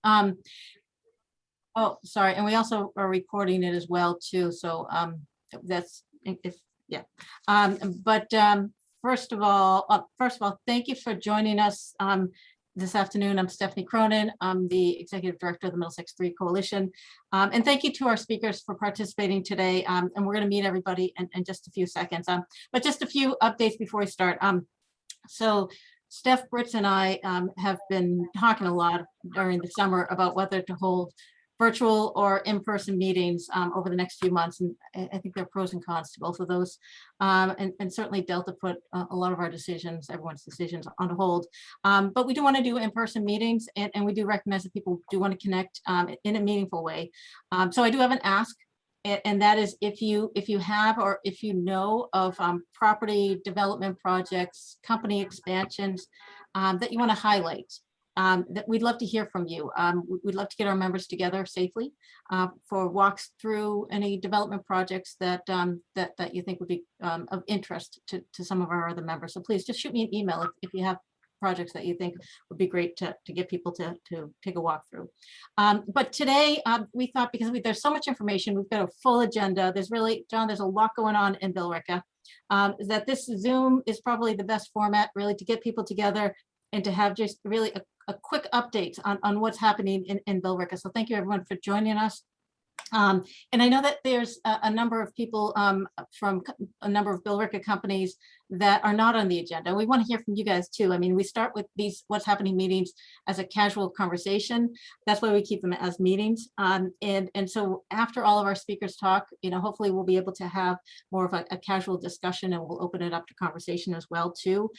Oh, sorry. And we also are recording it as well too. So that's if yeah. First of all, thank you for joining us this afternoon. I'm Stephanie Cronin. I'm the Executive Director of the Middlesex 3 Coalition. And thank you to our speakers for participating today. And we're going to meet everybody in just a few seconds. But just a few updates before we start. So Steph Britz and I have been talking a lot during the summer about whether to hold virtual or in-person meetings over the next few months. And I think there are pros and cons to both of those. And certainly Delta put a lot of our decisions, everyone's decisions on hold. But we do want to do in-person meetings, and we do recognize that people do want to connect in a meaningful way. So I do have an ask, and that is if you have or if you know of property development projects, company expansions that you want to highlight. That we'd love to hear from you. We'd love to get our members together safely for walks through any development projects that that you think would be of interest to some of our other members. So please just shoot me an email if you have projects that you think would be great to get people to take a walk through. But today we thought, because there's so much information, we've got a full agenda. There's really, John, there's a lot going on in Billerica. That this Zoom is probably the best format really to get people together and to have just really a quick update on what's happening in Billerica. So thank you everyone for joining us. And I know that there's a number of people from a number of Billerica companies that are not on the agenda. We want to hear from you guys too. I mean, we start with these what's happening meetings as a casual conversation. That's why we keep them as meetings. And so after all of our speakers talk, hopefully we'll be able to have more of a casual discussion, and we'll open it up to conversation as well too.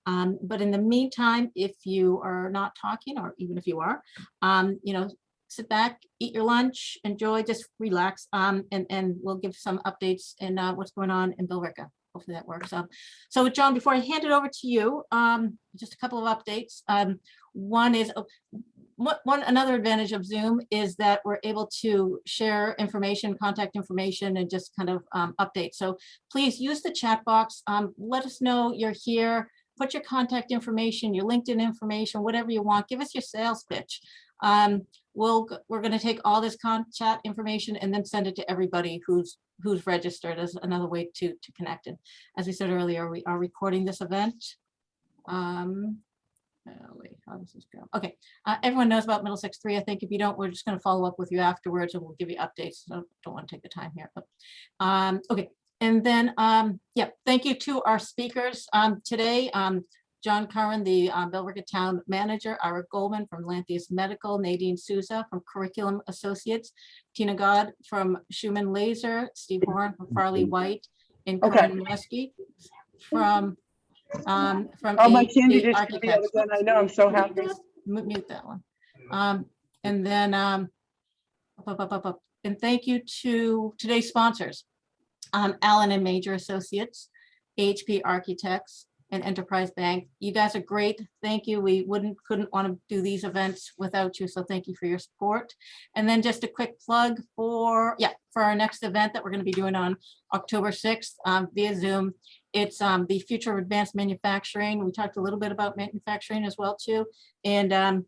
But in the meantime, if you are not talking, or even if you are, sit back, eat your lunch, enjoy, just relax, and we'll give some updates in what's going on in Billerica. Hopefully that works. So John, before I hand it over to you, just a couple of updates. One is, another advantage of Zoom is that we're able to share information, contact information, and just kind of update. So please use the chat box. Let us know you're here. Put your contact information, your LinkedIn information, whatever you want. Give us your sales pitch. We're going to take all this chat information and then send it to everybody who's registered as another way to connect. And as we said earlier, we are recording this event. Wait, how does this go? Okay, everyone knows about Middlesex 3. I think if you don't, we're just going to follow up with you afterwards, and we'll give you updates. So don't want to take the time here, but okay. And then, yeah, thank you to our speakers today. John Curran, the Billerica Town Manager, Ira Goldman from Lantheus Medical, Nadine Souza from Curriculum Associates, Tina God from Shaman Laser, Steve Horn from Farley White, and Karen Muskie from my candy dish Architects. I know, I'm so happy. Mute that one. And then, and thank you to today's sponsors, Allen and Major Associates, HP Architects, and Enterprise Bank. You guys are great. Thank you. We couldn't want to do these events without you. So thank you for your support. And then just a quick plug for our next event that we're going to be doing on October 6th via Zoom. It's the Future of Advanced Manufacturing. We talked a little bit about manufacturing as well too. And we're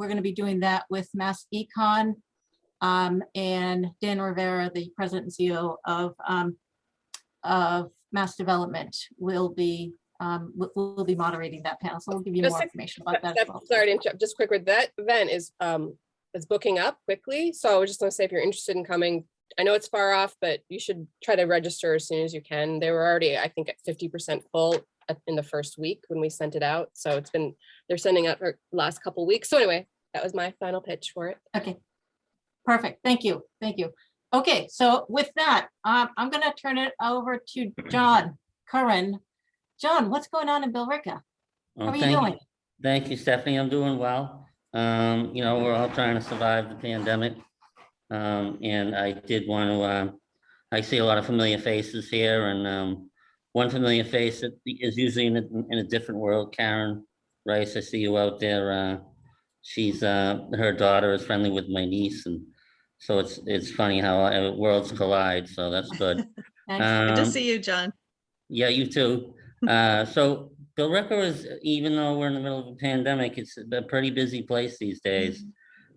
going to be doing that with Mass Econ and Dan Rivera, the president and CEO of Mass Development, will be moderating that panel. So we'll give you more information about that as well. Sorry to interrupt. Just quick, with that event is booking up quickly. So I was just going to say, if you're interested in coming, I know it's far off, but you should try to register as soon as you can. They were already, I think, at 50% full in the first week when we sent it out. So they're sending out for the last couple of weeks. So anyway, that was my final pitch for it. Okay, perfect. Thank you. Thank you. Okay, so with that, I'm going to turn it over to John Curran. John, what's going on in Billerica? How are you doing? Thank you, Stephanie. I'm doing well. We're all trying to survive the pandemic. And I did want to, I see a lot of familiar faces here, and one familiar face that is usually in a different world, Karen Rice. I see you out there. She's, her daughter is friendly with my niece, and so it's funny how worlds collide. So that's good. Good to see you, John. Yeah, you too. So Billerica is, even though we're in the middle of a pandemic, it's a pretty busy place these days.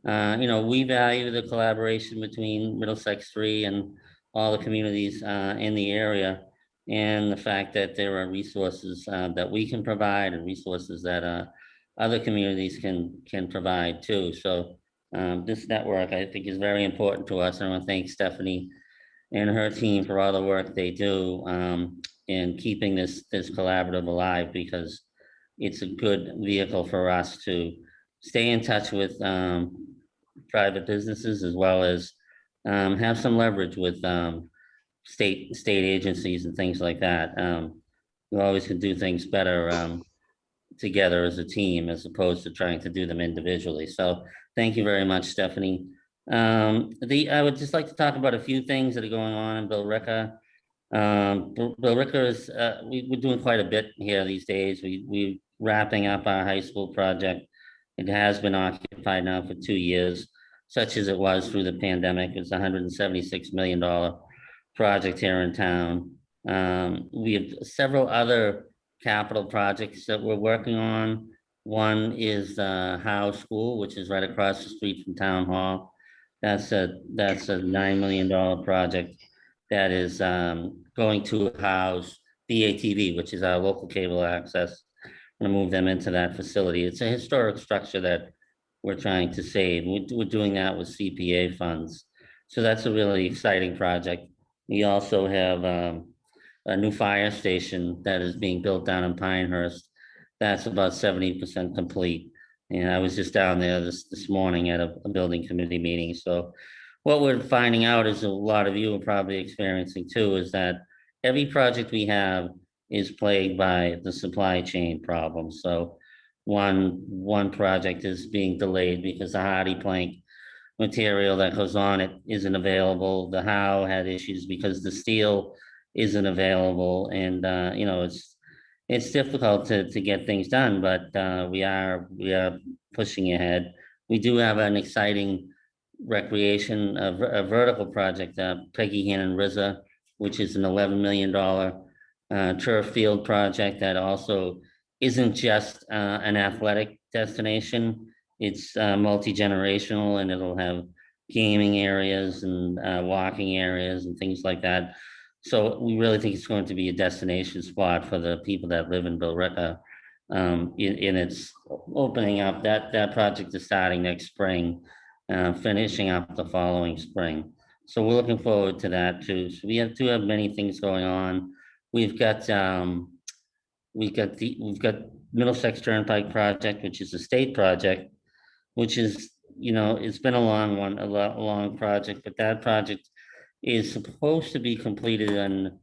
We value the collaboration between Middlesex 3 and all the communities in the area, and the fact that there are resources that we can provide and resources that other communities can provide too. So this network, I think, is very important to us. I want to thank Stephanie and her team for all the work they do in keeping this collaborative alive, because it's a good vehicle for us to stay in touch with private businesses, as well as have some leverage with state agencies and things like that. We always can do things better together as a team, as opposed to trying to do them individually. So thank you very much, Stephanie. I would just like to talk about a few things that are going on in Billerica. Billerica is, we're doing quite a bit here these days. We're wrapping up our high school project. It has been occupied now for 2 years, such as it was through the pandemic. It's a $176 million project here in town. We have several other capital projects that we're working on. One is Howe School, which is right across the street from Town Hall. That's a $9 million project that is going to house BATV, which is our local cable access. I'm gonna move them into that facility. It's a historic structure that we're trying to save. We're doing that with CPA funds. So that's a really exciting project. We also have a new fire station that is being built down in Pinehurst. That's about 70% complete. And I was just down there this morning at a building committee meeting. So what we're finding out, is a lot of you are probably experiencing too, is that every project we have is plagued by the supply chain problems. So one project is being delayed because the hardy plank material that goes on it isn't available. The Howe had issues because the steel isn't available, and it's difficult to get things done, but we are pushing ahead. We do have an exciting recreation, a vertical project, Peggy Hannon Rizza, which is an $11 million turf field project that also isn't just an athletic destination. It's multi-generational, and it'll have gaming areas and walking areas and things like that. So we really think it's going to be a destination spot for the people that live in Billerica. And it's opening up. That project is starting next spring, finishing up the following spring. So we're looking forward to that too. So we do have many things going on. We've got Middlesex Turnpike project, which is a state project, which is, it's been a long project, but that project is supposed to be completed in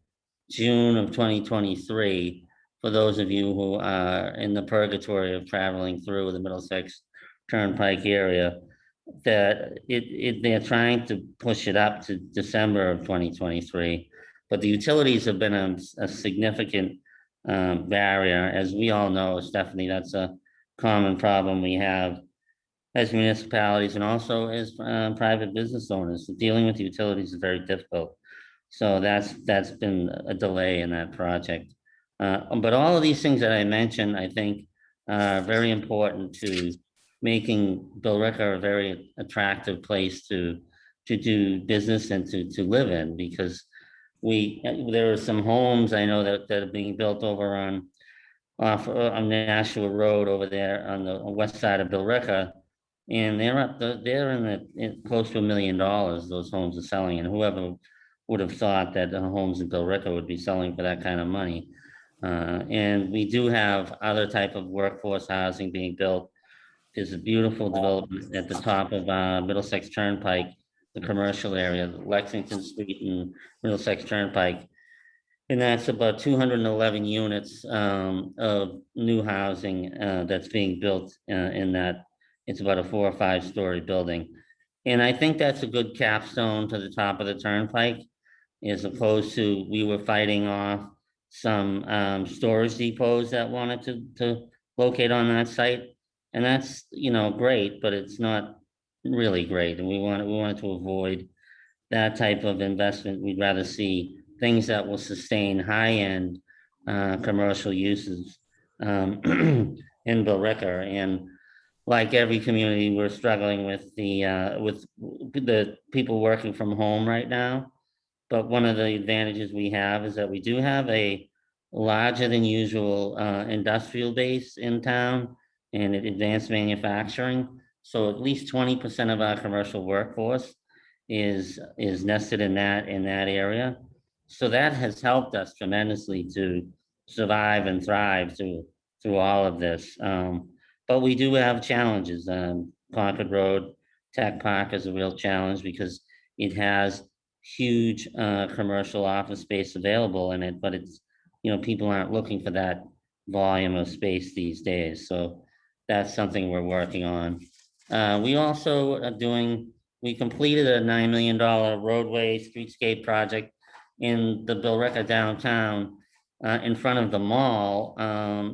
June of 2023. For those of you who are in the purgatory of traveling through the Middlesex Turnpike area, that they're trying to push it up to December of 2023. But the utilities have been a significant barrier. As we all know, Stephanie, that's a common problem we have as municipalities and also as private business owners. Dealing with utilities is very difficult. So that's been a delay in that project. But all of these things that I mentioned, I think, are very important to making Billerica a very attractive place to do business and to live in, because there are some homes I know that are being built over on Nashua Road over there on the west side of Billerica, and they're in close to $1 million. Those homes are selling, and whoever would have thought that the homes in Billerica would be selling for that kind of money. And we do have other type of workforce housing being built. There's a beautiful development at the top of Middlesex Turnpike, the commercial area, Lexington Street and Middlesex Turnpike. And that's about 211 units of new housing that's being built in that. It's about a 4 or 5 story building. And I think that's a good capstone to the top of the Turnpike, as opposed to, we were fighting off some storage depots that wanted to locate on that site. And that's, great, but it's not really great. And we wanted to avoid that type of investment. We'd rather see things that will sustain high-end commercial uses in Billerica. And like every community, we're struggling with the people working from home right now. But one of the advantages we have is that we do have a larger than usual industrial base in town and advanced manufacturing. So at least 20% of our commercial workforce is nested in that area. So that has helped us tremendously to survive and thrive through all of this. But we do have challenges. Concord Road Tech Park is a real challenge because it has huge commercial office space available in it, but it's, people aren't looking for that volume of space these days. So that's something we're working on. We also are we completed a $9 million roadway streetscape project in the Billerica downtown in front of the mall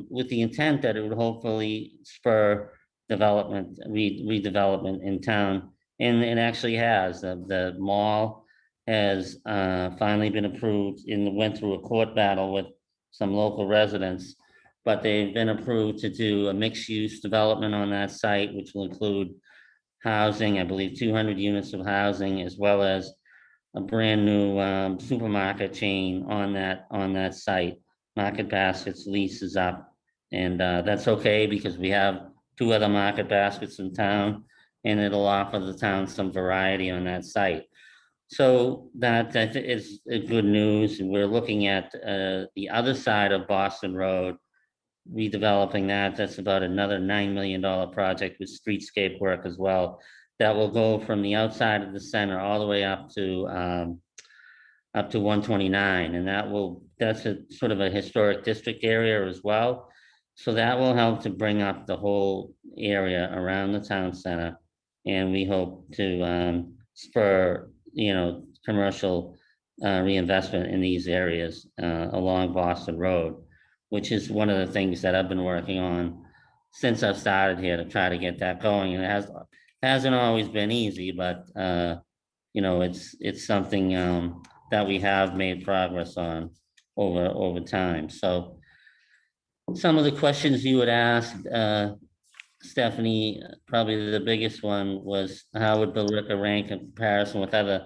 with the intent that it would hopefully spur development, redevelopment in town. And it actually has. The mall has finally been approved and went through a court battle with some local residents, but they've been approved to do a mixed-use development on that site, which will include housing, I believe 200 units of housing, as well as a brand new supermarket chain on that site. Market Baskets lease is up, and that's okay because we have 2 other Market Baskets in town, and it'll offer the town some variety on that site. So that is good news. We're looking at the other side of Boston Road, redeveloping that. That's about another $9 million project with streetscape work as well. That will go from the outside of the center all the way up to 129, and that's a sort of a historic district area as well. So that will help to bring up the whole area around the town center, and we hope to spur commercial reinvestment in these areas along Boston Road, which is one of the things that I've been working on since I've started here to try to get that going. And it hasn't always been easy, but it's something that we have made progress on over time. So some of the questions you had asked, Stephanie, probably the biggest one was how would Billerica rank in comparison with other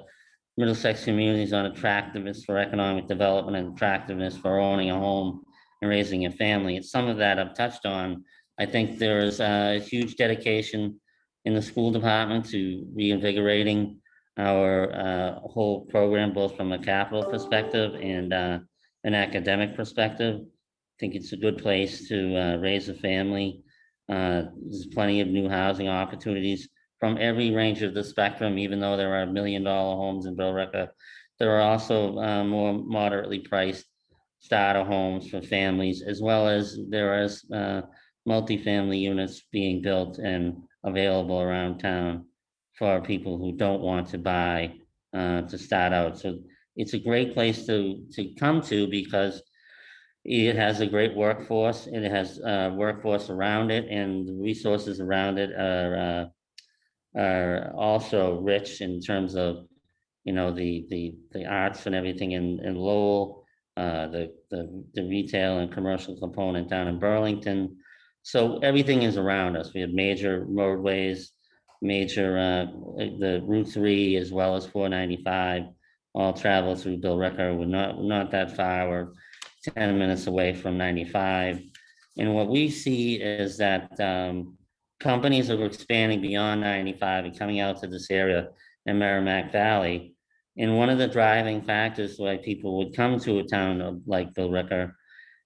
Middlesex communities on attractiveness for economic development and attractiveness for owning a home and raising a family? It's some of that I've touched on. I think there's a huge dedication in the school department to reinvigorating our whole program, both from a capital perspective and an academic perspective. I think it's a good place to raise a family. There's plenty of new housing opportunities from every range of the spectrum. Even though there are $1 million homes in Billerica, there are also more moderately priced starter homes for families, as well as there is multifamily units being built and available around town for people who don't want to buy to start out. So it's a great place to come to because it has a great workforce, and it has workforce around it, and the resources around it are also rich in terms of the arts and everything in Lowell, the retail and commercial component down in Burlington. So everything is around us. We have major roadways, the Route 3 as well as 495 all travel through Billerica. We're not that far. We're 10 minutes away from 95. And what we see is that companies are expanding beyond 95 and coming out to this area in Merrimack Valley. And one of the driving factors why people would come to a town like Billerica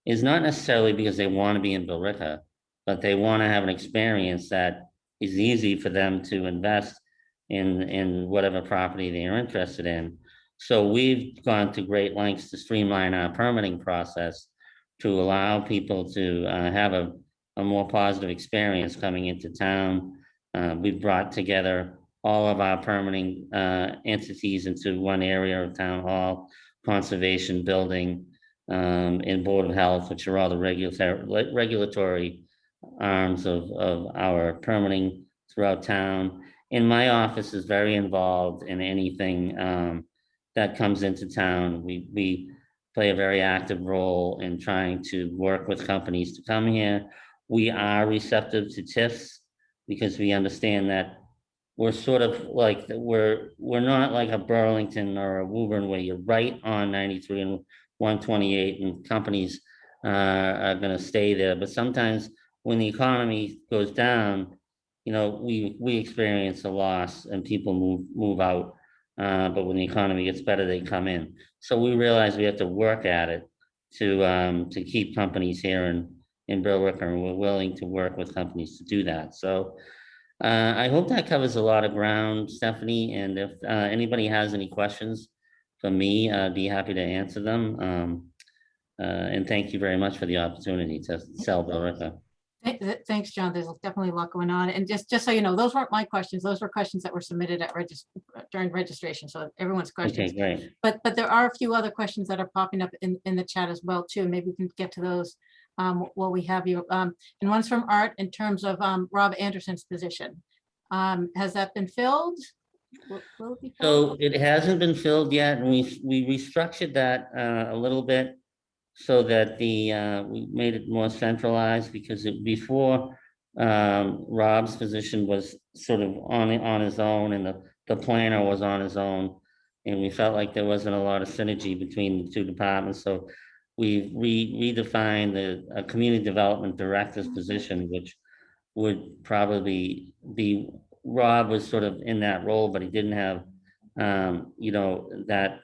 is not necessarily because they want to be in Billerica, but they want to have an experience that is easy for them to invest in whatever property they are interested in. So we've gone to great lengths to streamline our permitting process to allow people to have a more positive experience coming into town. We've brought together all of our permitting entities into one area of town hall, conservation, building, and Board of Health, which are all the regulatory arms of our permitting throughout town. And my office is very involved in anything that comes into town. We play a very active role in trying to work with companies to come here. We are receptive to TIFs because we understand that we're sort of like, we're not like a Burlington or a Woburn where you're right on 93 and 128 and companies are gonna stay there. But sometimes when the economy goes down, we experience a loss and people move out. But when the economy gets better, they come in. So we realize we have to work at it to keep companies here in Billerica, and we're willing to work with companies to do that. So I hope that covers a lot of ground, Stephanie. And if anybody has any questions for me, I'd be happy to answer them. And thank you very much for the opportunity to sell Billerica. Thanks, John. There's definitely a lot going on. And just so you know, those weren't my questions. Those were questions that were submitted at during registration. So everyone's questions. Okay, great. But there are a few other questions that are popping up in the chat as well too. Maybe we can get to those while we have you. And one's from Art in terms of Rob Anderson's position. Has that been filled? Will it be filled? So it hasn't been filled yet, and we restructured that a little bit so that we made it more centralized, because before Rob's position was sort of on his own, and the planner was on his own, and we felt like there wasn't a lot of synergy between the two departments. So we redefined a community development director's position, which would probably be, Rob was sort of in that role, but he didn't have that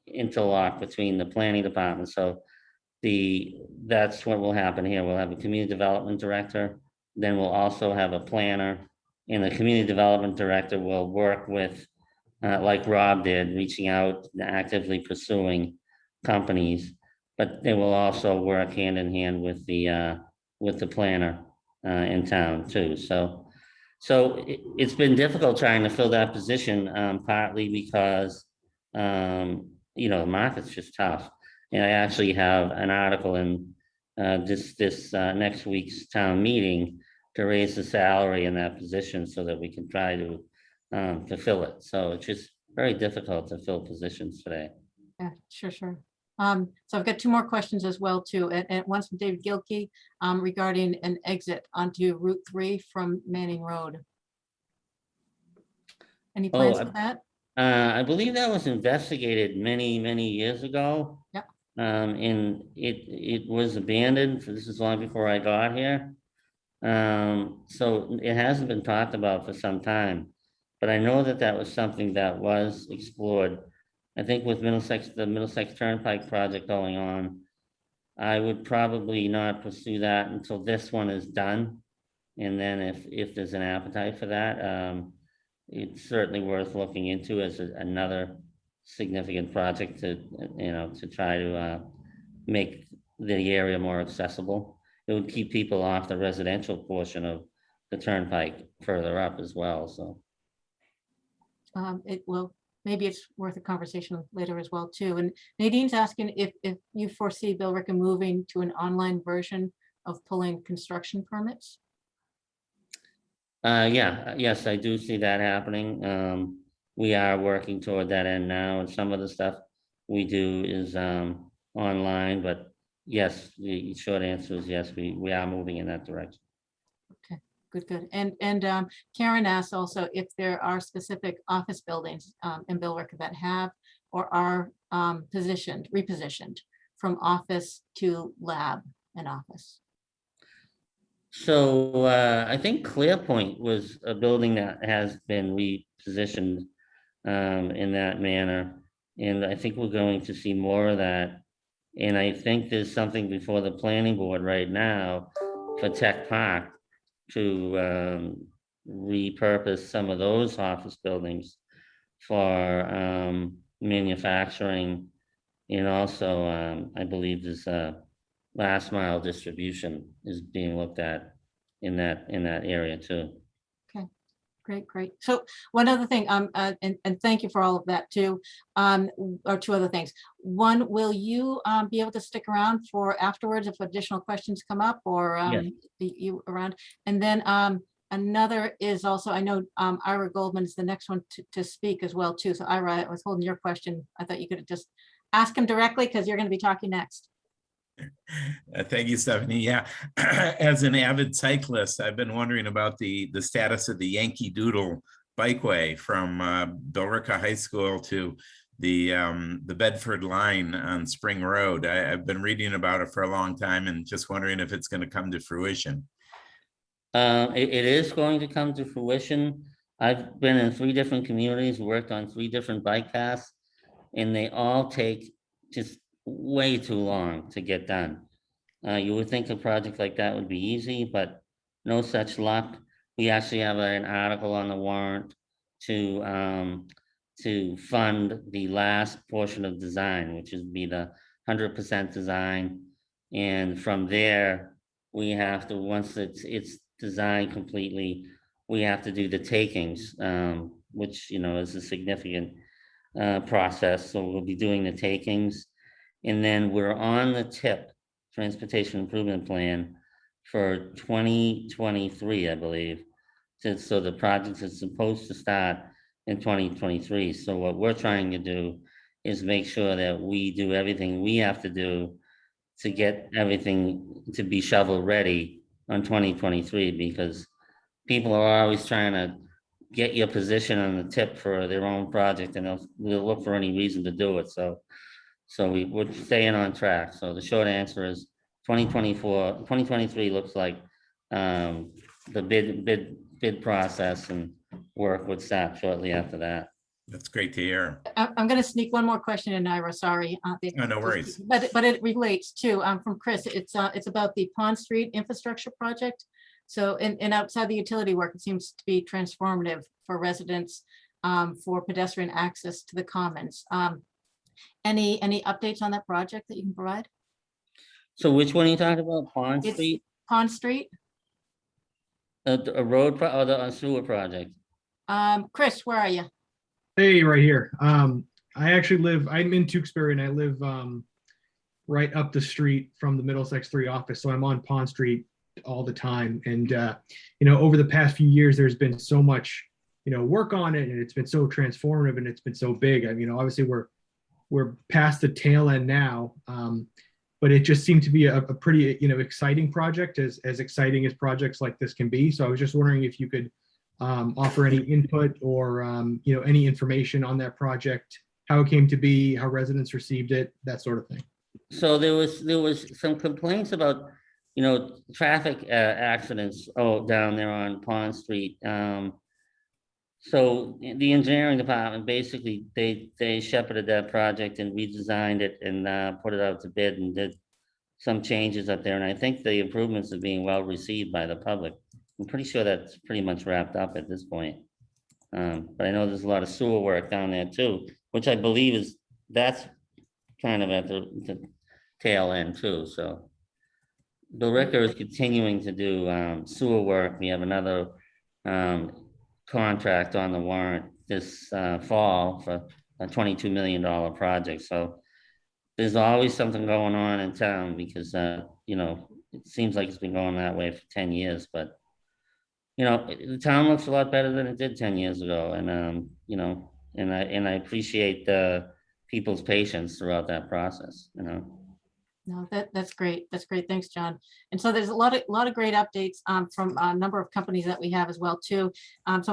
interlock between the planning department. So that's what will happen here. We'll have a community development director, then we'll also have a planner, and the community development director will work with, like Rob did, reaching out, actively pursuing companies, but they will also work hand in hand with the planner in town too. So it's been difficult trying to fill that position, partly because the market's just tough. And I actually have an article in this next week's town meeting to raise the salary in that position so that we can try to fill it. So it's just very difficult to fill positions today. Yeah, sure. So I've got two more questions as well too, and one's from David Gilkey regarding an exit onto Route 3 from Manning Road. Any plans for that? I believe that was investigated many years ago. Yep. And it was abandoned. This is long before I got here. So it hasn't been talked about for some time, but I know that was something that was explored. I think with the Middlesex Turnpike project going on, I would probably not pursue that until this one is done. And then if there's an appetite for that, it's certainly worth looking into as another significant project to try to make the area more accessible. It would keep people off the residential portion of the Turnpike further up as well. So maybe it's worth a conversation later as well too. And Nadine's asking if you foresee Billerica moving to an online version of pulling construction permits. Yes, I do see that happening. We are working toward that end now, and some of the stuff we do is online, but yes, the short answer is yes, we are moving in that direction. Okay, good. And Karen asked also if there are specific office buildings in Billerica that have or are repositioned from office to lab and office. So I think Clearpoint was a building that has been repositioned in that manner. And I think we're going to see more of that. And I think there's something before the planning board right now for Tech Park to repurpose some of those office buildings for manufacturing. And also, I believe there's last mile distribution is being looked at in that area too. Okay, great. So one other thing, and thank you for all of that too, or two other things. One, will you be able to stick around for afterwards if additional questions come up, or Yes. you around? And then another is also, I know Ira Goldman is the next one to speak as well too. So Ira, I was holding your question. I thought you could have just ask him directly because you're going to be talking next. Thank you, Stephanie. Yeah, as an avid cyclist, I've been wondering about the status of the Yankee Doodle bikeway from Billerica High School to the Bedford line on Spring Road. I've been reading about it for a long time and just wondering if it's going to come to fruition. It is going to come to fruition. I've been in 3 different communities, worked on 3 different bike paths, and they all take just way too long to get done. You would think a project like that would be easy, but no such luck. We actually have an article on the warrant to fund the last portion of design, which would be the 100% design. And from there, we have to, once it's designed completely, we have to do the takings, which, you know, is a significant process. So we'll be doing the takings. And then we're on the TIP, Transportation Improvement Plan, for 2023, I believe. So the project is supposed to start in 2023. So what we're trying to do is make sure that we do everything we have to do to get everything to be shovel ready on 2023, because people are always trying to get your position on the tip for their own project, and they'll look for any reason to do it. So we're staying on track. So the short answer is 2023 looks like the bid process and work would start shortly after that. That's great to hear. I'm going to sneak one more question in, Ira, sorry. No worries. But it relates to, from Chris, it's about the Pond Street infrastructure project. So, and outside the utility work, it seems to be transformative for residents, for pedestrian access to the commons. Any updates on that project that you can provide? So which one are you talking about? Pond It's Street? Pond Street? A road or the sewer project? Chris, where are you? Hey, right here. I actually I'm in Tewksbury, and I live right up the street from the Middlesex 3 office. So I'm on Pond Street all the time. And, you know, over the past few years, there's been so much, you know, work on it, and it's been so transformative, and it's been so big. I mean, obviously we're past the tail end now, but it just seemed to be a pretty, you know, exciting project, as exciting as projects like this can be. So I was just wondering if you could offer any input or, you know, any information on that project, how it came to be, how residents received it, that sort of thing. So there was some complaints about, you know, traffic accidents down there on Pond Street. So the engineering department, basically, they shepherded that project and redesigned it and put it out to bid and did some changes up there. And I think the improvements are being well received by the public. I'm pretty sure that's pretty much wrapped up at this point. But I know there's a lot of sewer work down there too, which I believe that's kind of at the tail end too. So Billerica is continuing to do sewer work. We have another contract on the warrant this fall for a $22 million project. So there's always something going on in town, because you know, it seems like it's been going that way for 10 years, but you know, the town looks a lot better than it did 10 years ago. And you know, and I appreciate people's patience throughout that process, you know. No, that's great. That's great. Thanks, John. And so there's a lot of great updates from a number of companies that we have as well too. Ira,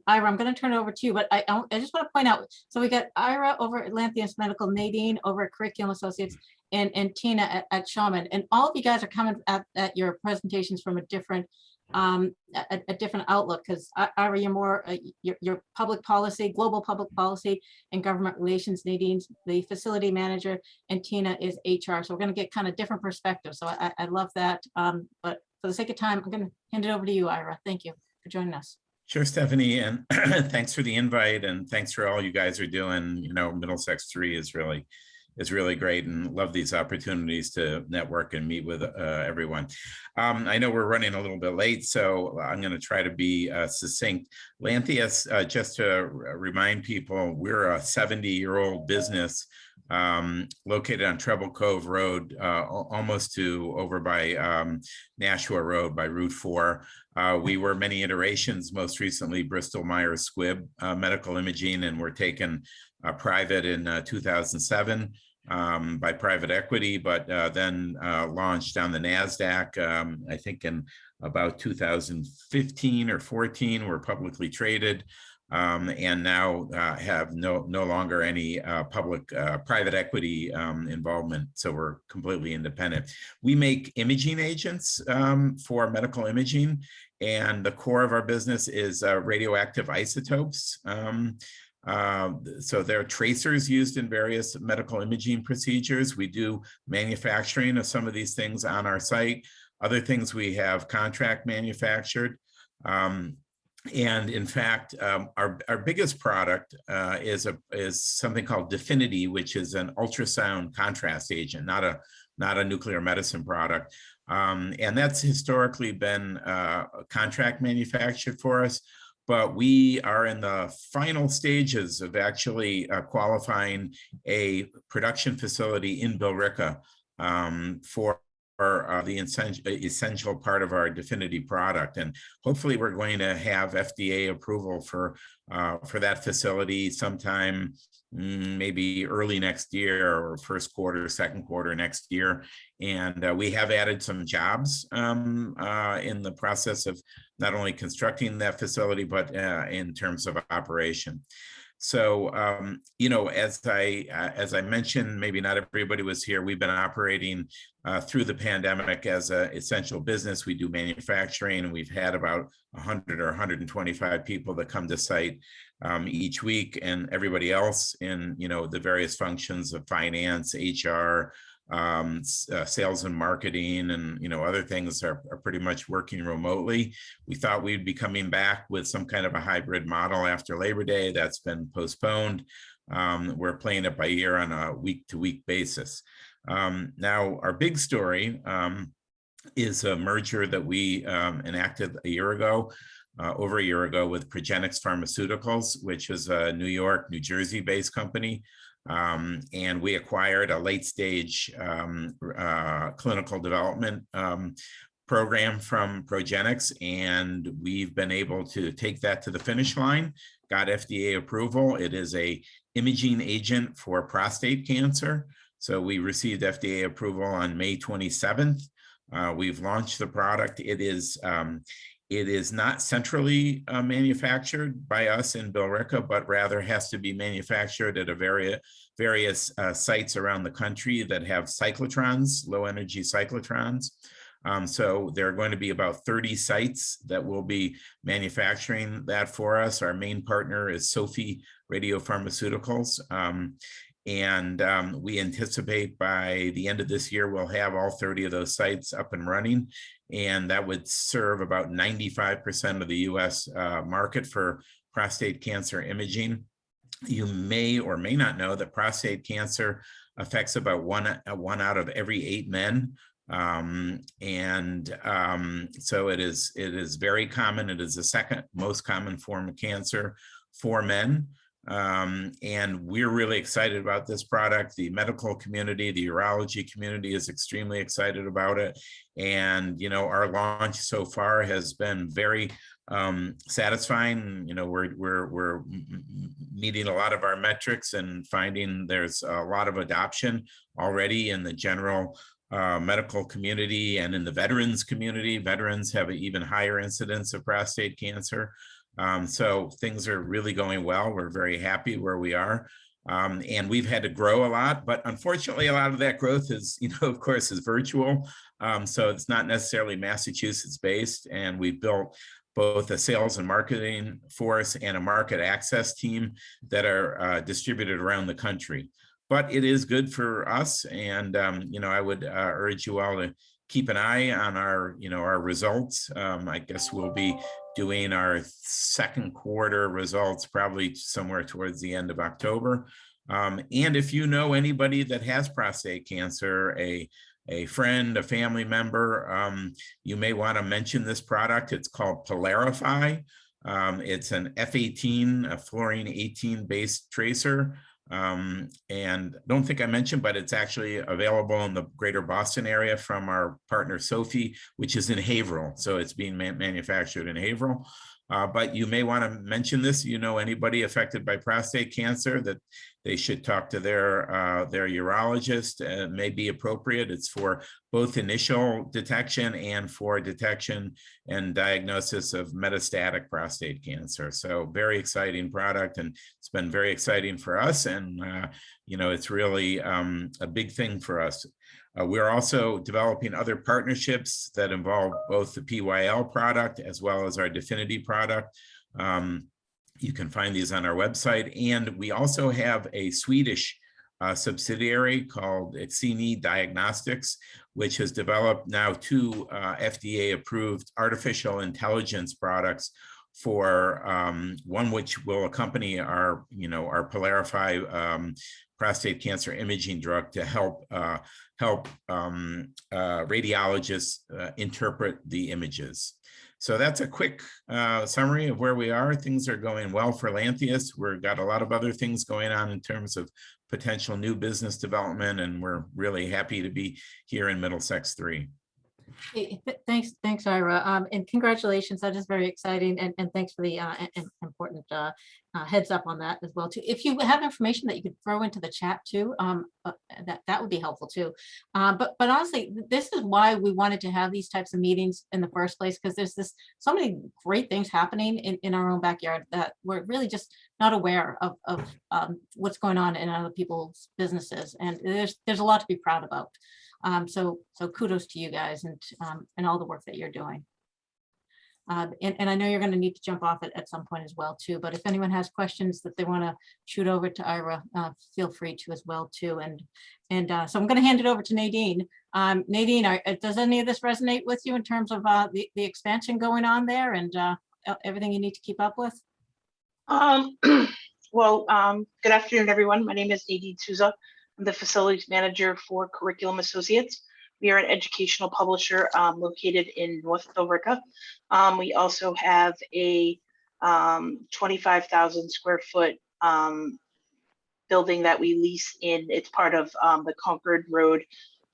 I'm going to turn it over to you, but I just want to point out. So we got Ira over at Lantheus Medical, Nadine over at Curriculum Associates, and Tina at Shaman. And all of you guys are coming at your presentations from a different outlook, because Ira, you're more your public policy, global public policy and government relations. Nadine's the facility manager, and Tina is HR. So we're going to get kind of different perspectives. So I love that. But for the sake of time, I'm going to hand it over to you, Ira. Thank you for joining us. Sure, Stephanie, and thanks for the invite, and thanks for all you guys are doing. You know, Middlesex 3 is really great, and love these opportunities to network and meet with everyone. I know we're running a little bit late, so I'm going to try to be succinct. Lantheus, just to remind people, we're a 70-year-old business located on Treble Cove Road, almost over by Nashua Road by Route 4. We were many iterations, most recently Bristol Myers Squibb Medical Imaging, and were taken private in 2007. by private equity, but then launched on the NASDAQ, I think in about 2015 or 14, we're publicly traded. And now have no longer any public private equity involvement. So we're completely independent. We make imaging agents for medical imaging, and the core of our business is radioactive isotopes. So there are tracers used in various medical imaging procedures. We do manufacturing of some of these things on our site. Other things we have contract manufactured. And in fact, our biggest product is something called Definity, which is an ultrasound contrast agent, not a nuclear medicine product. And that's historically been contract manufactured for us. But we are in the final stages of actually qualifying a production facility in Billerica for the essential part of our Definity product. And hopefully we're going to have FDA approval for that facility sometime maybe early next year or first quarter, second quarter next year. And we have added some jobs in the process of not only constructing that facility, but in terms of operation. So, you know, as I mentioned, maybe not everybody was here. We've been operating through the pandemic as an essential business. We do manufacturing, and we've had about 100 or 125 people that come to site each week, and everybody else in, you know, the various functions of finance, HR, sales and marketing, and, you know, other things are pretty much working remotely. We thought we'd be coming back with some kind of a hybrid model after Labor Day. That's been postponed. We're playing it by ear on a week-to-week basis. Now, our big story is a merger that we enacted a year ago, over a year ago, with Progenics Pharmaceuticals, which is a New York, New Jersey-based company. And we acquired a late-stage clinical development program from Progenics, and we've been able to take that to the finish line, got FDA approval. It is a imaging agent for prostate cancer. So we received FDA approval on May 27th. We've launched the product. It is not centrally manufactured by us in Billerica, but rather has to be manufactured at a various sites around the country that have cyclotrons, low energy cyclotrons. So there are going to be about 30 sites that will be manufacturing that for us. Our main partner is Sophie Radiopharmaceuticals. And we anticipate by the end of this year, we'll have all 30 of those sites up and running. And that would serve about 95% of the US market for prostate cancer imaging. You may or may not know that prostate cancer affects about one out of every 8 men. So it is very common. It is the second most common form of cancer for men. And we're really excited about this product. The medical community, the urology community is extremely excited about it. And, you know, our launch so far has been very satisfying. You know, we're meeting a lot of our metrics and finding there's a lot of adoption already in the general medical community and in the veterans community. Veterans have an even higher incidence of prostate cancer. So things are really going well. We're very happy where we are. And we've had to grow a lot, but unfortunately, a lot of that growth is, you know, of course, is virtual. So it's not necessarily Massachusetts based. And we've built both a sales and marketing force and a market access team that are distributed around the country. But it is good for us. And, you know, I would urge you all to keep an eye on our, you know, our results. I guess we'll be doing our second quarter results probably somewhere towards the end of October. And if you know anybody that has prostate cancer, a friend, a family member, you may want to mention this product. It's called Billerica. It's an F18, a fluorine 18 based tracer. And don't think I mentioned, but it's actually available in the greater Boston area from our partner Sophie, which is in Haverhill. So it's being manufactured in Haverhill. But you may want to mention this, anybody affected by prostate cancer, that they should talk to their urologist. It may be appropriate. It's for both initial detection and for detection and diagnosis of metastatic prostate cancer. So very exciting product, and it's been very exciting for us. And, it's really a big thing for us. We're also developing other partnerships that involve both the PYL product as well as our Definity product. You can find these on our website. And we also have a Swedish subsidiary called Xeni Diagnostics, which has developed now 2 FDA-approved artificial intelligence products for one which will accompany our Pylarify prostate cancer imaging drug to help radiologists interpret the images. So that's a quick summary of where we are. Things are going well for Lantheus. We've got a lot of other things going on in terms of potential new business development, and we're really happy to be here in Middlesex 3. Hey, thanks, Ira, and congratulations. That is very exciting, and thanks for the important heads up on that as well too. If you have information that you could throw into the chat too, that would be helpful too. But honestly, this is why we wanted to have these types of meetings in the first place, because there's so many great things happening in our own backyard that we're really just not aware of what's going on in other people's businesses, and there's a lot to be proud about. So kudos to you guys and all the work that you're doing. And I know you're going to need to jump off at some point as well too, but if anyone has questions that they want to shoot over to Ira, feel free to as well too. And so I'm going to hand it over to Nadine. Nadine, does any of this resonate with you in terms of the expansion going on there and everything you need to keep up with? Well, good afternoon, everyone. My name is Nadine Souza. I'm the facilities manager for Curriculum Associates. We are an educational publisher located in North Billerica. We also have a 25,000 square foot building that we lease in. It's part of the Concord Road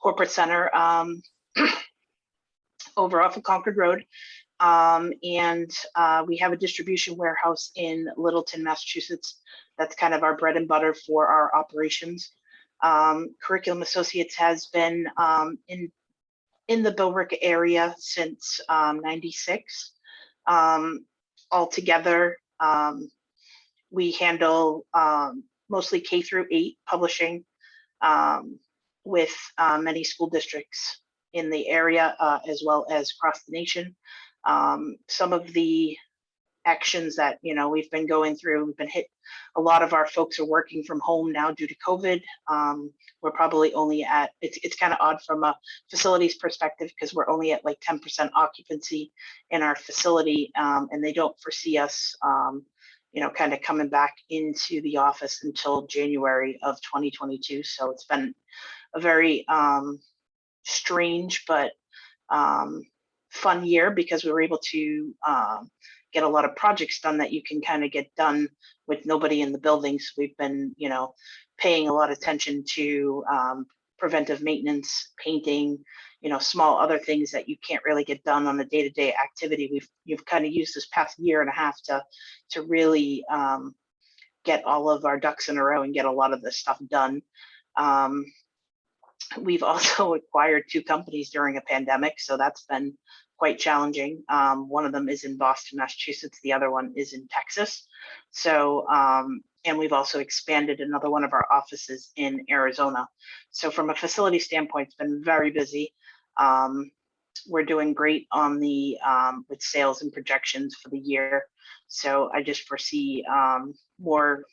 Corporate Center over off of Concord Road. And we have a distribution warehouse in Littleton, Massachusetts. That's kind of our bread and butter for our operations. Curriculum Associates has been in the Billerica area since '96. Altogether, we handle mostly K through 8 publishing with many school districts in the area as well as across the nation. Some of the actions that we've been going through, we've been hit. A lot of our folks are working from home now due to COVID. We're probably only at, it's kind of odd from a facilities perspective because we're only at like 10% occupancy in our facility, and they don't foresee us kind of coming back into the office until January of 2022. So it's been a very strange but fun year because we were able to get a lot of projects done that you can kind of get done with nobody in the buildings. We've been, paying a lot of attention to preventive maintenance, painting, small other things that you can't really get done on a day-to-day activity. You've kind of used this past year and a half to really get all of our ducks in a row and get a lot of this stuff done. We've also acquired 2 companies during a pandemic, so that's been quite challenging. One of them is in Boston, Massachusetts. The other one is in Texas. So, and we've also expanded another one of our offices in Arizona. So from a facility standpoint, it's been very busy. We're doing great on the with sales and projections for the year. So I just foresee more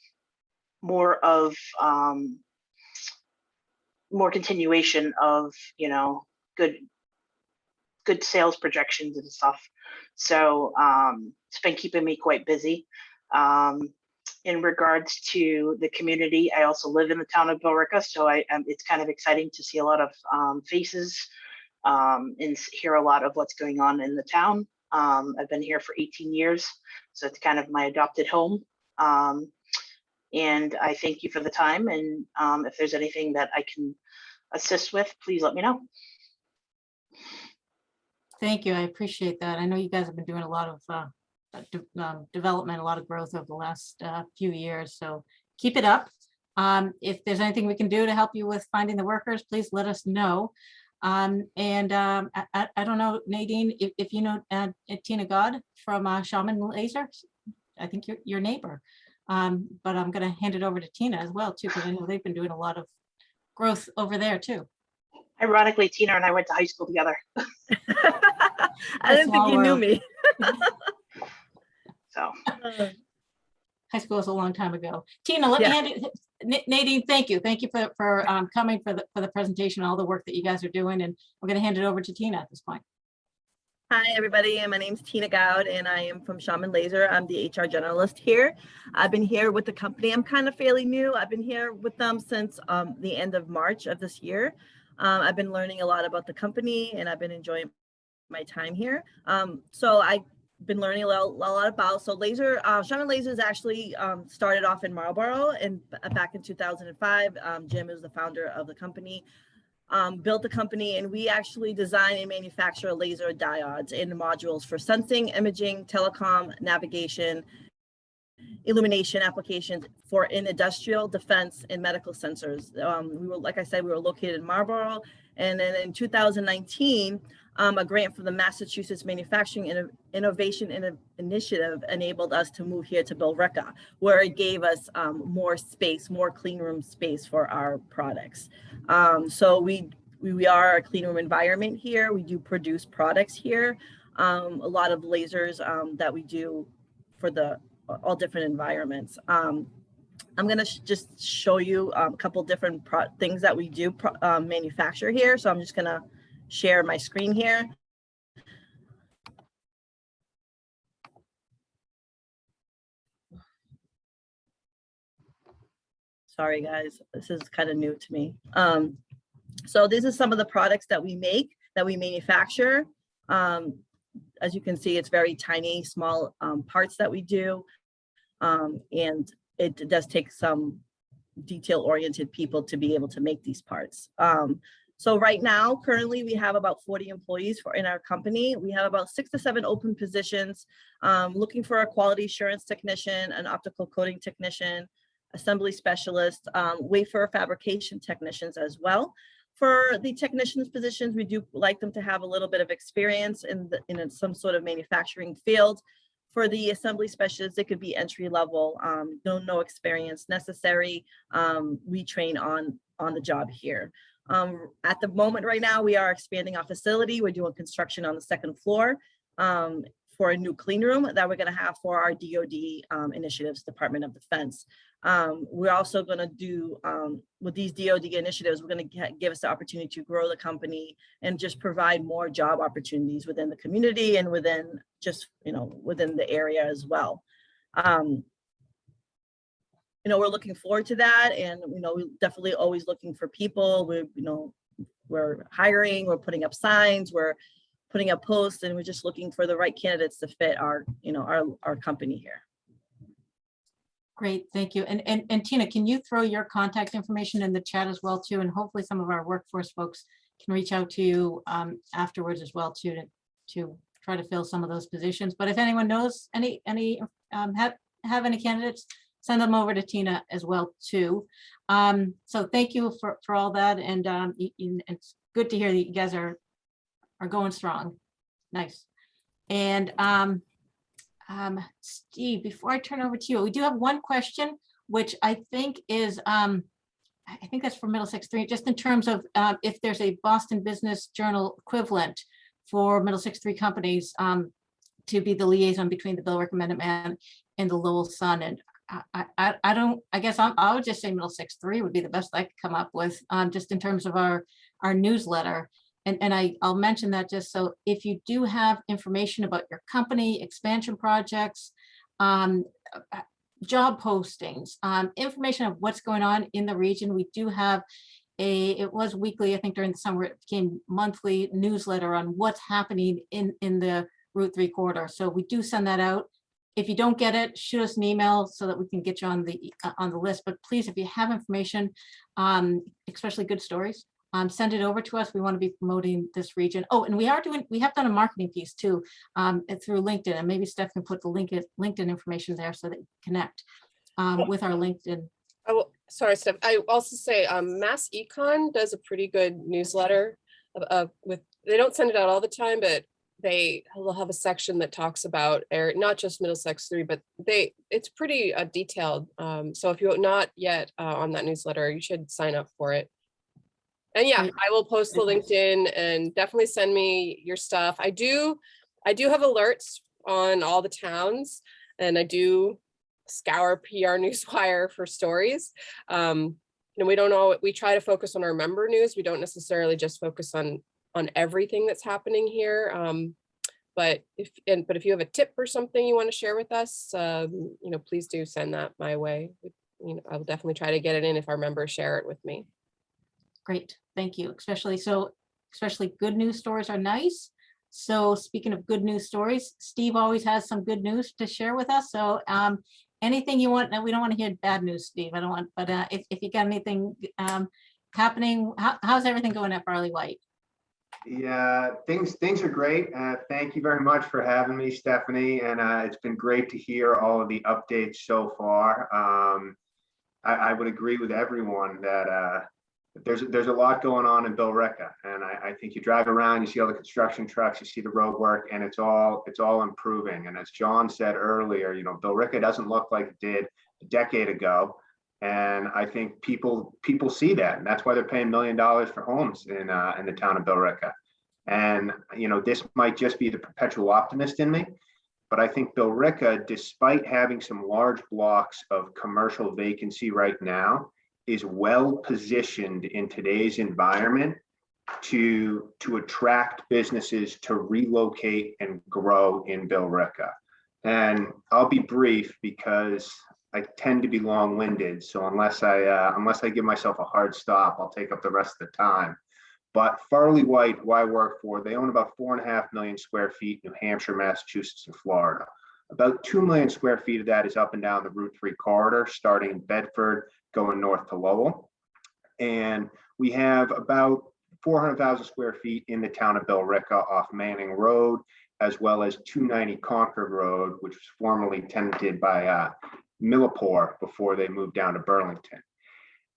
continuation of good sales projections and stuff. So it's been keeping me quite busy. In regards to the community, I also live in the town of Billerica, so it's kind of exciting to see a lot of faces and hear a lot of what's going on in the town. I've been here for 18 years, so it's kind of my adopted home. And I thank you for the time, and if there's anything that I can assist with, please let me know. Thank you. I appreciate that. I know you guys have been doing a lot of development, a lot of growth over the last few years. So keep it up. If there's anything we can do to help you with finding the workers, please let us know. I don't know, Nadine, if you know Tina God from Shaman Lasers. I think you're your neighbor. But I'm going to hand it over to Tina as well, too, because I know they've been doing a lot of growth over there, too. Ironically, Tina and I went to high school together. I didn't think you knew me. So High school is a long time ago. Tina, let me hand it. Nadine, thank you. Thank you for coming for the presentation, all the work that you guys are doing. And we're going to hand it over to Tina at this point. Hi, everybody. My name's Tina Gowd, and I am from Shaman Laser. I'm the HR generalist here. I've been here with the company. I'm kind of fairly new. I've been here with them since the end of March of this year. I've been learning a lot about the company, and I've been enjoying my time here. So I've been learning a lot about. So Shaman Lasers actually started off in Marlborough, and back in 2005. Jim is the founder of the company. Built the company, and we actually design and manufacture laser diodes and modules for sensing, imaging, telecom, navigation, illumination applications for in industrial, defense, and medical sensors. Like I said, we were located in Marlborough, and then in 2019, a grant from the Massachusetts Manufacturing Innovation Initiative enabled us to move here to Billerica, where it gave us more space, more clean room space for our products. So we are a clean room environment here. We do produce products here. A lot of lasers that we do for all different environments. I'm going to just show you a couple different things that we do manufacture here. So I'm just going to share my screen here. Sorry, guys, this is kind of new to me. So these are some of the products that we make, that we manufacture. As you can see, it's very tiny, small parts that we do. And it does take some detail-oriented people to be able to make these parts. So right now, currently, we have about 40 employees in our company. We have about 6 to 7 open positions, looking for a quality assurance technician, an optical coating technician, assembly specialist, wafer fabrication technicians as well. For the technicians positions, we do like them to have a little bit of experience in some sort of manufacturing field. For the assembly specialists, it could be entry level, no experience necessary. We train on the job here. At the moment right now, we are expanding our facility. We're doing construction on the 2nd floor for a new clean room that we're going to have for our DoD initiatives, Department of Defense. We're also going to do, with these DoD initiatives, we're going to give us the opportunity to grow the company and just provide more job opportunities within the community and within just, within the area as well. We're looking forward to that, and we're definitely always looking for people. We're hiring, we're putting up signs, we're putting up posts, and we're just looking for the right candidates to fit our company here. Great, thank you. And Tina, can you throw your contact information in the chat as well too? And hopefully some of our workforce folks can reach out to you afterwards as well too, to try to fill some of those positions. But if anyone knows have any candidates, send them over to Tina as well too. So thank you for all that, and it's good to hear that you guys are going strong. Nice. And Steve, before I turn over to you, we do have one question, which I think is I think that's for Middlesex 3, just in terms of if there's a Boston Business Journal equivalent for Middlesex 3 companies to be the liaison between the Billerica Minuteman and the Lowell Sun. And I guess I would just say Middlesex 3 would be the best I could come up with, just in terms of our newsletter. And I'll mention that just so if you do have information about your company, expansion projects, job postings, information of what's going on in the region, we do have it was weekly, I think during the summer, it became monthly newsletter on what's happening in the Route 3 corridor. So we do send that out. If you don't get it, shoot us an email so that we can get you on the list. But please, if you have information, especially good stories, send it over to us. We want to be promoting this region. Oh, and we have done a marketing piece too, through LinkedIn, and maybe Steph can put the LinkedIn information there so that you connect with our LinkedIn. Oh, sorry, Steph. I also say Mass Econ does a pretty good newsletter they don't send it out all the time, but they'll have a section that talks about not just Middlesex 3, but it's pretty detailed. So if you're not yet on that newsletter, you should sign up for it. And yeah, I will post the LinkedIn, and definitely send me your stuff. I do have alerts on all the towns, and I do scour PR Newswire for stories. We try to focus on our member news. We don't necessarily just focus on everything that's happening here. But if you have a tip or something you want to share with us, please do send that my way. I will definitely try to get it in if our members share it with me. Great, thank you. Especially good news stories are nice. So speaking of good news stories, Steve always has some good news to share with us. So anything you want, we don't want to hear bad news, Steve. I don't want, but if you got anything happening, how's everything going at Barley White? Yeah, things are great. Thank you very much for having me, Stephanie. And it's been great to hear all of the updates so far. I would agree with everyone that there's a lot going on in Billerica, and I think you drive around, you see all the construction trucks, you see the road work, and it's all improving. And as John said earlier, Billerica doesn't look like it did a decade ago. And I think people see that, and that's why they're paying $1 million for homes in the town of Billerica. And this might just be the perpetual optimist in me, but I think Billerica, despite having some large blocks of commercial vacancy right now, is well positioned in today's environment to attract businesses to relocate and grow in Billerica. And I'll be brief because I tend to be long-winded, so unless I give myself a hard stop, I'll take up the rest of the time. But Barley White, who I work for, they own about 4.5 million square feet, New Hampshire, Massachusetts, and Florida. About 2 million square feet of that is up and down the Route 3 corridor, starting in Bedford, going north to Lowell. And we have about 400,000 square feet in the town of Billerica off Manning Road, as well as 290 Concord Road, which was formerly tenanted by Millipore before they moved down to Burlington.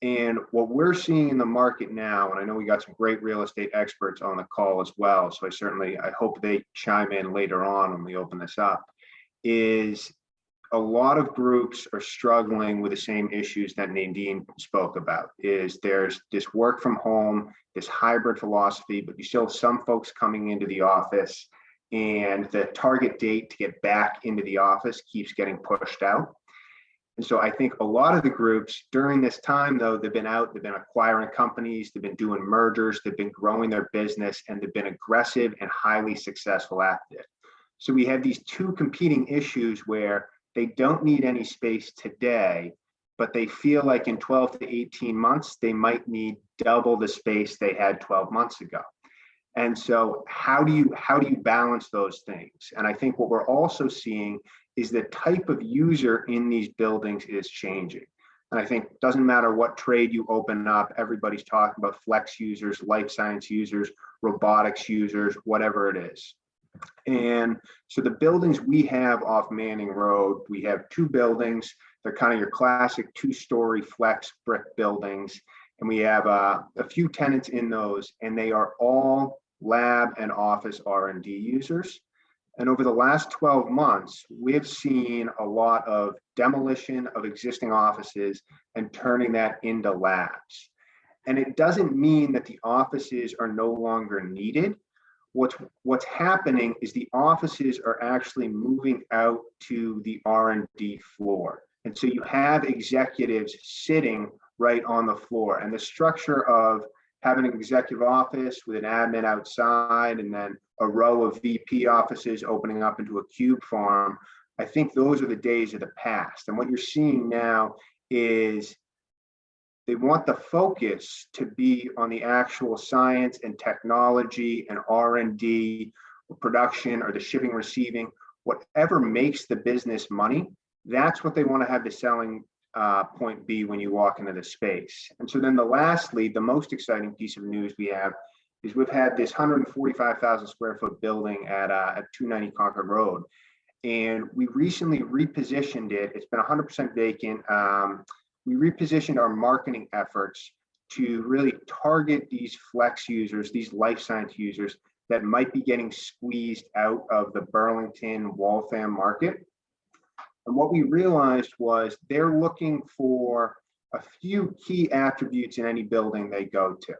And what we're seeing in the market now, and I know we got some great real estate experts on the call as well, so I hope they chime in later on when we open this up, is a lot of groups are struggling with the same issues that Nadine spoke about. There's this work from home, this hybrid philosophy, but you still have some folks coming into the office, and the target date to get back into the office keeps getting pushed out. And so I think a lot of the groups during this time, though, they've been acquiring companies, they've been doing mergers, they've been growing their business, and they've been aggressive and highly successful at it. So we have these two competing issues where they don't need any space today, but they feel like in 12 to 18 months, they might need double the space they had 12 months ago. And so how do you balance those things? And I think what we're also seeing is the type of user in these buildings is changing. And I think it doesn't matter what trade you open up, everybody's talking about flex users, life science users, robotics users, whatever it is. And so the buildings we have off Manning Road, we have 2 buildings. They're kind of your classic 2-story flex brick buildings. And we have a few tenants in those, and they are all lab and office R&D users. And over the last 12 months, we've seen a lot of demolition of existing offices and turning that into labs. And it doesn't mean that the offices are no longer needed. What's happening is the offices are actually moving out to the R&D floor. And so you have executives sitting right on the floor. And the structure of having an executive office with an admin outside and then a row of VP offices opening up into a cube farm, I think those are the days of the past. And what you're seeing now is they want the focus to be on the actual science and technology and R&D, or production, or the shipping, receiving, whatever makes the business money. That's what they want to have the selling point B when you walk into the space. And so then lastly, the most exciting piece of news we have is we've had this 145,000 square foot building at 290 Concord Road. And we recently repositioned it. It's been 100% vacant. We repositioned our marketing efforts to really target these flex users, these life science users that might be getting squeezed out of the Burlington Waltham market. And what we realized was they're looking for a few key attributes in any building they go to.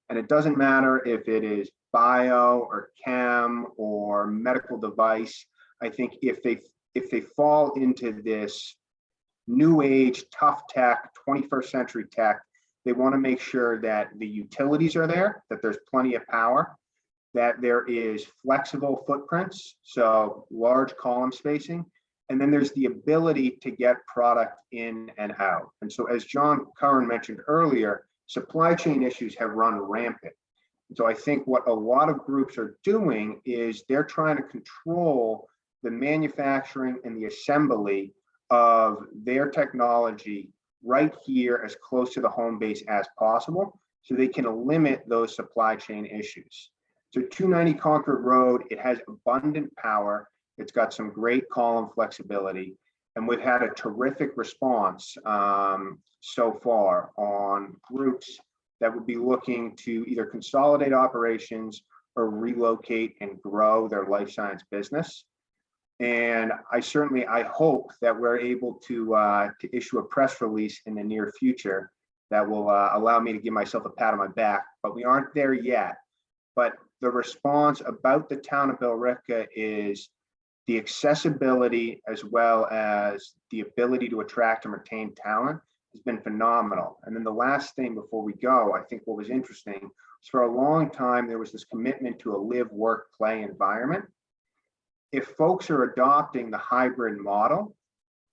And it doesn't matter if it is bio or chem or medical device. I think if they fall into this new age, tough tech, 21st century tech, they want to make sure that the utilities are there, that there's plenty of power, that there is flexible footprints, so large column spacing, and then there's the ability to get product in and out. And so as John Curran mentioned earlier, supply chain issues have run rampant. And so I think what a lot of groups are doing is they're trying to control the manufacturing and the assembly of their technology right here as close to the home base as possible, so they can limit those supply chain issues. So 290 Concord Road, it has abundant power. It's got some great column flexibility, and we've had a terrific response so far on groups that would be looking to either consolidate operations or relocate and grow their life science business. And I hope that we're able to issue a press release in the near future that will allow me to give myself a pat on my back, but we aren't there yet. But the response about the town of Billerica is the accessibility as well as the ability to attract and retain talent has been phenomenal. And then the last thing before we go, I think what was interesting was for a long time, there was this commitment to a live, work, play environment. If folks are adopting the hybrid model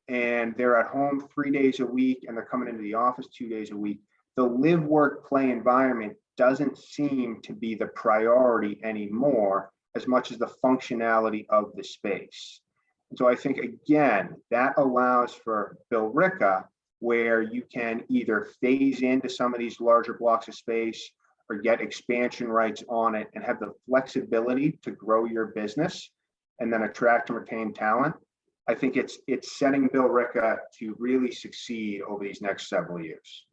and they're at home 3 days a week and they're coming into the office 2 days a week, the live, work, play environment doesn't seem to be the priority anymore as much as the functionality of the space. And so I think, again, that allows for Billerica, where you can either phase into some of these larger blocks of space or get expansion rights on it and have the flexibility to grow your business and then attract and retain talent. I think it's setting Billerica to really succeed over these next several years.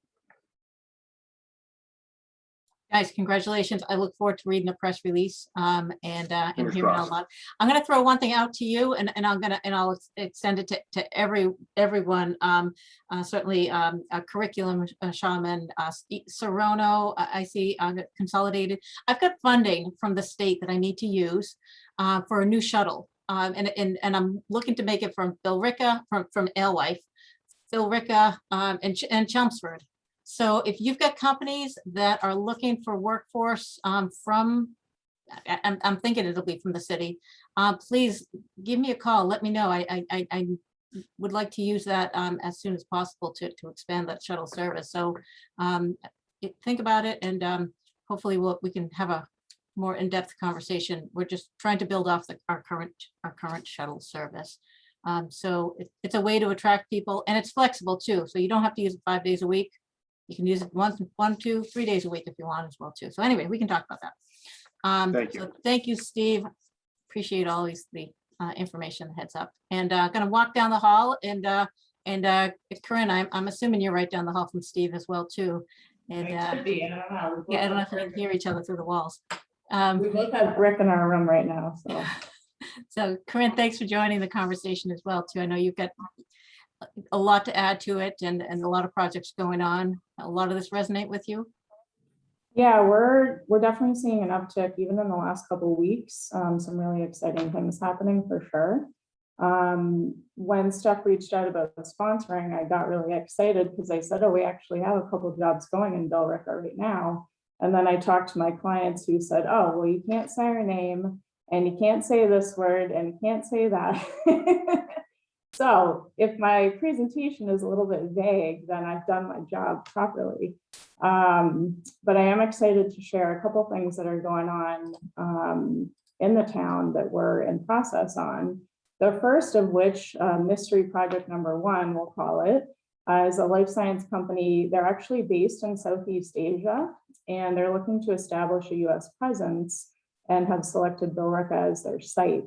Guys, congratulations. I look forward to reading the press release and Fingers hearing all crossed. about it. I'm going to throw one thing out to you, and I'll extend it to everyone. Certainly, a curriculum shaman, Serono. I see consolidated. I've got funding from the state that I need to use for a new shuttle, and I'm looking to make it from Billerica, from Alewife, Billerica, and Chelmsford. So if you've got companies that are looking for workforce from, I'm thinking it'll be from the city, please give me a call. Let me know. I would like to use that as soon as possible to expand that shuttle service. So think about it, and hopefully we can have a more in-depth conversation. We're just trying to build off our current shuttle service. So it's a way to attract people, and it's flexible too. So you don't have to use it 5 days a week. You can use it 1, 2, 3 days a week if you want as well too. So anyway, we can talk about that. Thank you. So thank you, Steve. Appreciate always the information, heads up. And gonna walk down the hall, and Corinne, I'm assuming you're right down the hall from Steve as well too. And It could be, I don't know. yeah, I don't know if you can hear each other through the walls. We both have brick in our room right now, so. So Corinne, thanks for joining the conversation as well too. I know you've got a lot to add to it, and a lot of projects going on. A lot of this resonate with you? Yeah, we're definitely seeing an uptick even in the last couple of weeks. Some really exciting things happening for sure. When Steph reached out about sponsoring, I got really excited because I said, oh, we actually have a couple of jobs going in Billerica right now. And then I talked to my clients who said, oh, well, you can't say our name, and you can't say this word, and you can't say that. So if my presentation is a little bit vague, then I've done my job properly. But I am excited to share a couple things that are going on in the town that we're in process on. The first of which, mystery project number 1, we'll call it, As a life science company, they're actually based in Southeast Asia, and they're looking to establish a US presence and have selected Billerica as their site.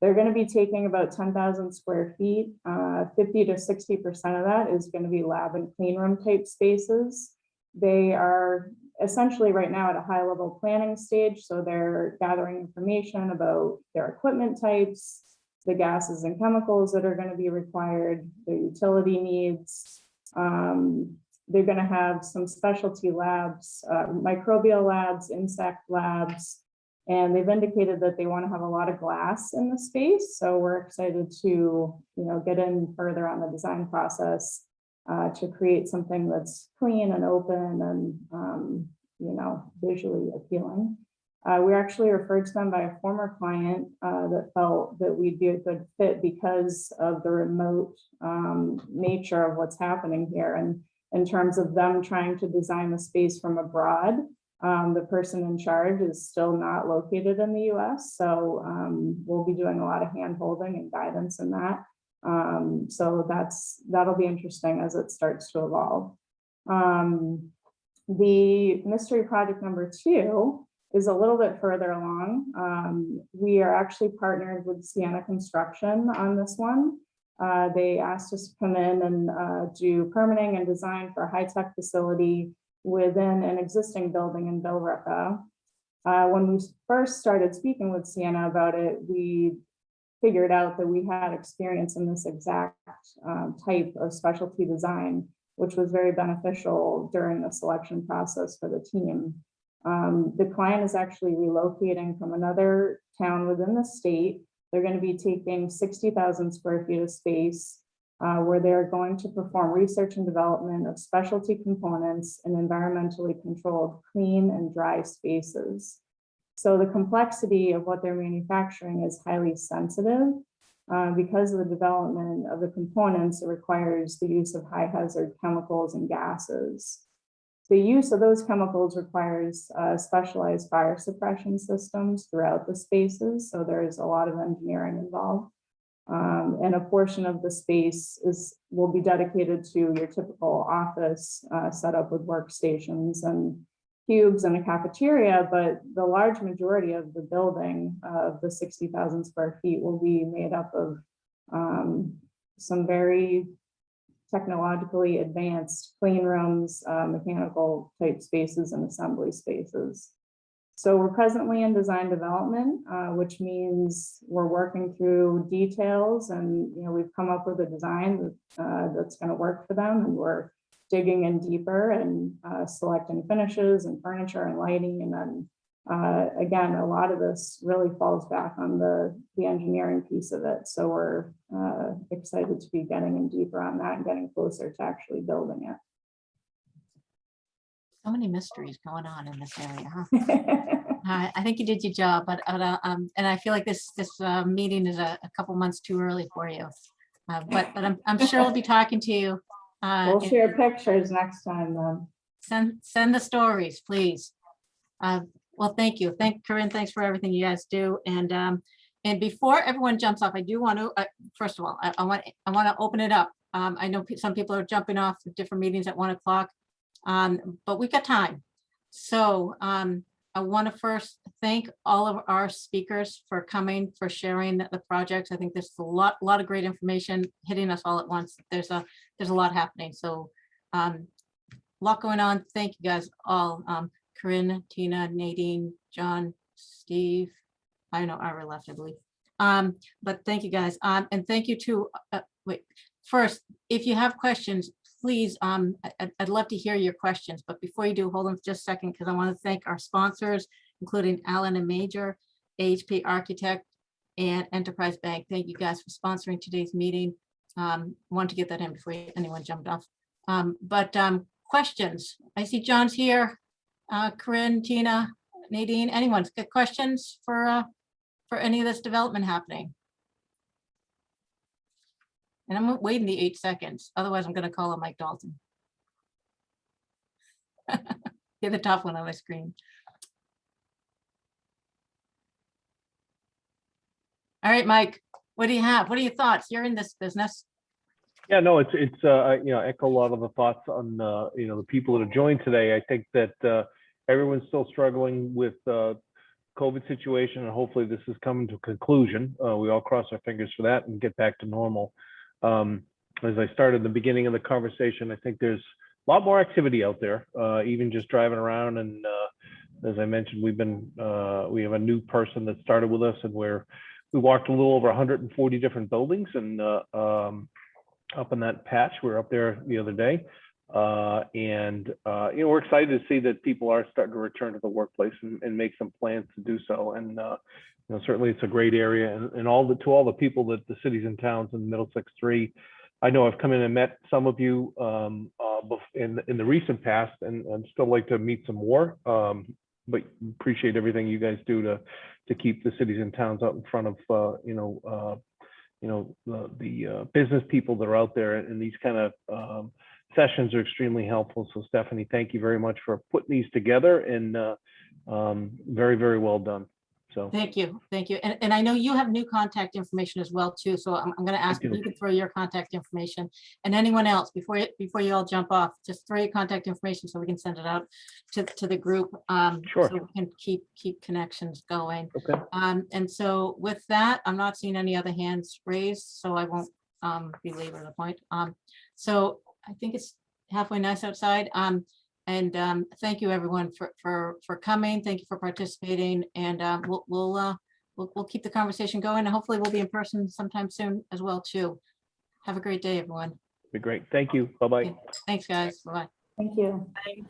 They're going to be taking about 10,000 square feet. 50 to 60% of that is going to be lab and clean room type spaces. They are essentially right now at a high level planning stage. So they're gathering information about their equipment types, the gases and chemicals that are going to be required, their utility needs. They're going to have some specialty labs, microbial labs, insect labs, and they've indicated that they want to have a lot of glass in the space. So we're excited to, get in further on the design process to create something that's clean and open and, visually appealing. We were actually referred to them by a former client that felt that we'd be a good fit because of the remote nature of what's happening here. And in terms of them trying to design the space from abroad, the person in charge is still not located in the US. So we'll be doing a lot of hand holding and guidance in that. So that'll be interesting as it starts to evolve. The mystery project number 2 is a little bit further along. We are actually partnered with Sienna Construction on this one. They asked us to come in and do permitting and design for a high-tech facility within an existing building in Billerica. When we first started speaking with Sienna about it, we figured out that we had experience in this exact type of specialty design, which was very beneficial during the selection process for the team. The client is actually relocating from another town within the state. They're going to be taking 60,000 square feet of space where they're going to perform research and development of specialty components in environmentally controlled clean and dry spaces. So the complexity of what they're manufacturing is highly sensitive. Because of the development of the components, it requires the use of high hazard chemicals and gases. The use of those chemicals requires specialized fire suppression systems throughout the spaces. So there's a lot of engineering involved. And a portion of the space will be dedicated to your typical office setup with workstations and cubes and a cafeteria, but the large majority of the building of the 60,000 square feet will be made up of some very technologically advanced clean rooms, mechanical type spaces and assembly spaces. So we're presently in design development, which means we're working through details and we've come up with a design that's going to work for them, and we're digging in deeper and selecting finishes and furniture and lighting. And then again, a lot of this really falls back on the engineering piece of it. So we're excited to be getting in deeper on that and getting closer to actually building it. So many mysteries going on in this area, huh? I think you did your job, but and I feel like this meeting is a couple months too early for you. But I'm sure we'll be talking to you. We'll share pictures next time then. Send the stories, please. Well, thank you. Corinne, thanks for everything you guys do. And before everyone jumps off, I do want to, first of all, I want to open it up. I know some people are jumping off to different meetings at 1 o'clock, but we've got time. So I want to first thank all of our speakers for coming, for sharing the projects. I think there's a lot of great information hitting us all at once. There's a lot happening. So a lot going on. Thank you guys all. Corinne, Tina, Nadine, John, Steve. I know Ira left, I believe. But thank you guys. And thank you to, wait, first, if you have questions, please, I'd love to hear your questions, but before you do, hold on just a second, because I want to thank our sponsors, including Allen and Major, AHP Architect, and Enterprise Bank. Thank you guys for sponsoring today's meeting. Want to get that in before anyone jumped off. But questions, I see John's here. Corinne, Tina, Nadine, anyone's got questions for any of this development happening? And I'm waiting the 8 seconds. Otherwise, I'm going to call on Mike Dalton. Get the top one on my screen. All right, Mike, what do you have? What are your thoughts? You're in this business. Yeah, no, it's echo a lot of the thoughts on the people that have joined today. I think that everyone's still struggling with COVID situation, and hopefully this is coming to a conclusion. We all cross our fingers for that and get back to normal. As I started in the beginning of the conversation, I think there's a lot more activity out there, even just driving around. And as I mentioned, we have a new person that started with us, and we walked a little over 140 different buildings, and up in that patch. We were up there the other day. We're excited to see that people are starting to return to the workplace and make some plans to do so. And certainly it's a great area. And to all the people that the cities and towns in Middlesex 3, I know I've come in and met some of you in the recent past, and I'd still like to meet some more. But appreciate everything you guys do to keep the cities and towns out in front of the business people that are out there, and these kind of sessions are extremely helpful. So Stephanie, thank you very much for putting these together, and very, very well done. So Thank you. And I know you have new contact information as well too. So I'm going to ask if you can throw your contact information, and anyone else before you all jump off, just throw your contact information so we can send it out to the group. Sure. So we can keep connections going. Okay. And so with that, I'm not seeing any other hands raised, so I won't belabor the point. So I think it's halfway nice outside. And thank you everyone for coming. Thank you for participating, and we'll keep the conversation going, and hopefully we'll be in person sometime soon as well too. Have a great day, everyone. Be great. Thank you. Bye-bye. Thanks, guys. Bye-bye. Thank you. Bye.